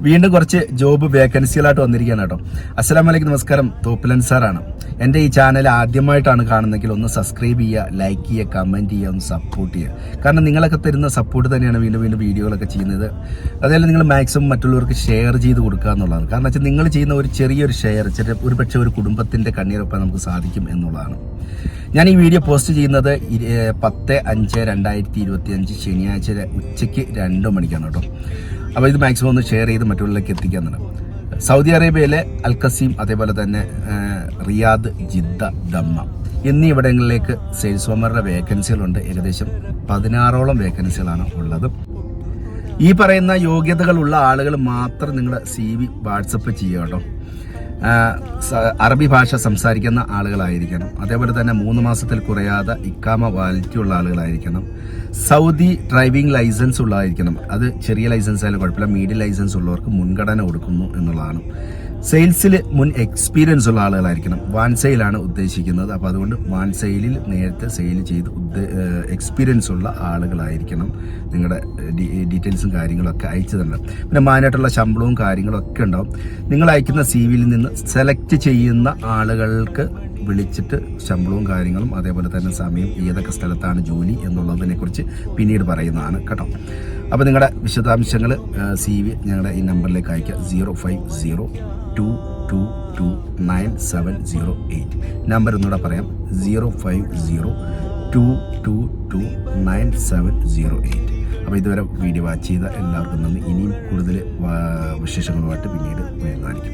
വീണ്ടും കുറച്ച് ജോബ് വേക്കൻസികളായിട്ട് വന്നിരിക്കുകയാണ് കേട്ടോ. അസ്സലാമലൈക്കും, നമസ്കാരം. തോപ്പിലൻ സാറാണ്. എൻ്റെ ഈ ചാനൽ ആദ്യമായിട്ടാണ് കാണുന്നതെങ്കിൽ ഒന്ന് സബ്സ്ക്രൈബ് ചെയ്യുക, ലൈക്ക് ചെയ്യുക, കമൻറ്റ് ചെയ്യുക, ഒന്ന് സപ്പോർട്ട് ചെയ്യുക. കാരണം നിങ്ങളൊക്കെ തരുന്ന സപ്പോർട്ട് തന്നെയാണ് വീണ്ടും വീണ്ടും വീഡിയോകളൊക്കെ ചെയ്യുന്നത്. അതേപോലെ നിങ്ങൾ മാക്സിമം മറ്റുള്ളവർക്ക് ഷെയർ ചെയ്ത് കൊടുക്കുക എന്നുള്ളതാണ്. കാരണം വെച്ചാൽ നിങ്ങൾ ചെയ്യുന്ന ഒരു ചെറിയൊരു ഷെയർ ഒരു പക്ഷേ ഒരു കുടുംബത്തിൻ്റെ കണ്ണീരൊപ്പം നമുക്ക് സാധിക്കും എന്നുള്ളതാണ്. ഞാൻ ഈ വീഡിയോ പോസ്റ്റ് ചെയ്യുന്നത് 10/5/2025 ശനിയാഴ്ച ഉച്ചയ്ക്ക് 2 മണിക്കാണ് കേട്ടോ. അപ്പോൾ ഇത് മാക്സിമം ഒന്ന് ഷെയർ ചെയ്ത് മറ്റുള്ളവരിലേക്ക് എത്തിക്കാന്നുണ്ട്. സൗദി അറേബ്യയിലെ അൽഖസീം, അതേപോലെ തന്നെ റിയാദ്, ജിദ്ദ, ദമ്മ എന്നീ ഇവിടങ്ങളിലേക്ക് സെയിൽസ് വോമറുടെ വേക്കൻസികളുണ്ട്. ഏകദേശം 16ഓളം വേക്കൻസികളാണ് ഉള്ളത്. ഈ പറയുന്ന യോഗ്യതകളുള്ള ആളുകൾ മാത്രം നിങ്ങളുടെ CV വാട്സപ്പ് ചെയ്യുക കേട്ടോ. അറബി ഭാഷ സംസാരിക്കുന്ന ആളുകളായിരിക്കണം. അതേപോലെ തന്നെ 3 മാസത്തിൽ കുറയാതെ ഇക്കാമ വാലിറ്റി ഉള്ള ആളുകളായിരിക്കണം. സൗദി ഡ്രൈവിംഗ് ലൈസൻസ് ഉള്ളതായിരിക്കണം. അത് ചെറിയ ലൈസൻസ് ആയാലും കുഴപ്പമില്ല, മീഡിയം ലൈസൻസ് ഉള്ളവർക്ക് മുൻഗണന കൊടുക്കുന്നു എന്നുള്ളതാണ്. സെയിൽസിൽ മുൻ എക്സ്പീരിയൻസ് ഉള്ള ആളുകളായിരിക്കണം. വാൻ സെയിലാണ് ഉദ്ദേശിക്കുന്നത്. അപ്പോൾ അതുകൊണ്ട് വാൻ സെയിലിൽ നേരത്തെ സെയിൽ ചെയ്ത് എക്സ്പീരിയൻസ് ഉള്ള ആളുകളായിരിക്കണം. നിങ്ങളുടെ ഡീറ്റെയിൽസും കാര്യങ്ങളൊക്കെ അയച്ചു തരണം. പിന്നെ മാനായിട്ടുള്ള ശമ്പളവും കാര്യങ്ങളൊക്കെ ഉണ്ടാവും. നിങ്ങൾ അയക്കുന്ന CVയിൽ നിന്ന് സെലക്ട് ചെയ്യുന്ന ആളുകൾക്ക് വിളിച്ചിട്ട് ശമ്പളവും കാര്യങ്ങളും അതേപോലെ തന്നെ സമയം, ഏതൊക്കെ സ്ഥലത്താണ് ജോലി എന്നുള്ളതിനെക്കുറിച്ച് പിന്നീട് പറയുന്നതാണ് കേട്ടോ. അപ്പോൾ നിങ്ങളുടെ വിശദാംശങ്ങൾ CV ഞങ്ങളുടെ ഈ നമ്പറിലേക്ക് അയക്കുക. 0502229708. നമ്പർ ഒന്നുകൂടെ പറയാം, 0502229708. അപ്പോൾ ഇതുവരെ വീഡിയോ വാച്ച് ചെയ്ത എല്ലാവർക്കും നന്ദി. ഇനിയും കൂടുതൽ വിശേഷങ്ങളുമായിട്ട് പിന്നീട് വരുന്നതായിരിക്കും.